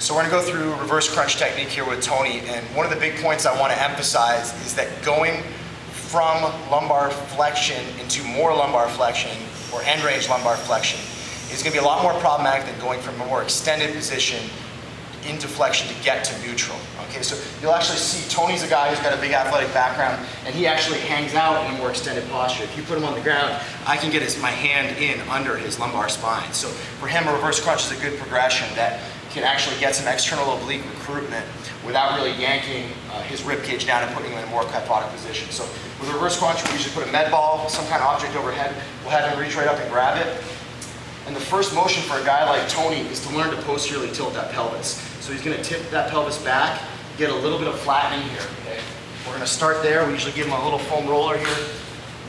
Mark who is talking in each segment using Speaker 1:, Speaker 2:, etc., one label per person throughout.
Speaker 1: So we're going to go through reverse crunch technique here with Tony, and one of the big points I want to emphasize is that going from lumbar flexion into more lumbar flexion, or end range lumbar flexion, is going to be a lot more problematic than going from a more extended position into flexion to get to neutral. Okay, so you'll actually see Tony's a guy who's got a big athletic background, and he actually hangs out in a more extended posture. If you put him on the ground, I can get my hand in under his lumbar spine. So for him, a reverse crunch is a good progression that can actually get some external oblique recruitment without really yanking his rib cage down and putting him in a more kyphotic position. So with a reverse crunch, we usually put a med ball, some kind of object overhead. We'll have him reach right up and grab it. And the first motion for a guy like Tony is to learn to posteriorly tilt that pelvis. So he's going to tip that pelvis back, get a little bit of flattening here. Okay? We're going to start there. We usually give him a little foam roller here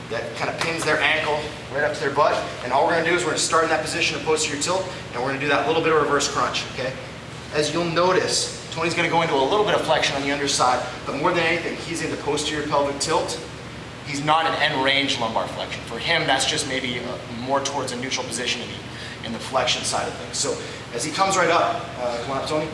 Speaker 1: that kind of pins their ankle right up to their butt. And all we're going to do is we're going to start in that position of posterior tilt, and we're going to do that little bit of reverse crunch. Okay? As you'll notice, Tony's going to go into a little bit of flexion on the underside, but more than anything, he's into posterior pelvic tilt. He's not an end range lumbar flexion. For him, that's just maybe more towards a neutral position in the flexion side of things. So as he comes right up, come on up, Tony.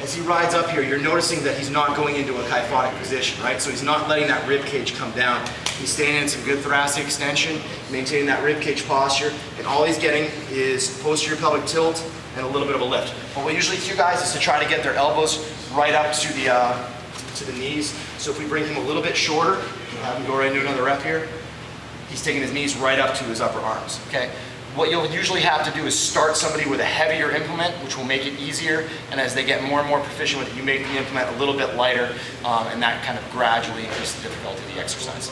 Speaker 1: As he rides up here, you're noticing that he's not going into a kyphotic position, right? So he's not letting that rib cage come down. He's staying in some good thoracic extension, maintaining that rib cage posture, and all he's getting is posterior pelvic tilt and a little bit of a lift. What we usually cue guys is to try to get their elbows right up to the knees. So if we bring him a little bit shorter, we'll have him go right into another rep here. He's taking his knees right up to his upper arms, okay? What you'll usually have to do is start somebody with a heavier implement, which will make it easier, and as they get more and more proficient with it, you make the implement a little bit lighter, and that kind of gradually increases the difficulty of the exercise.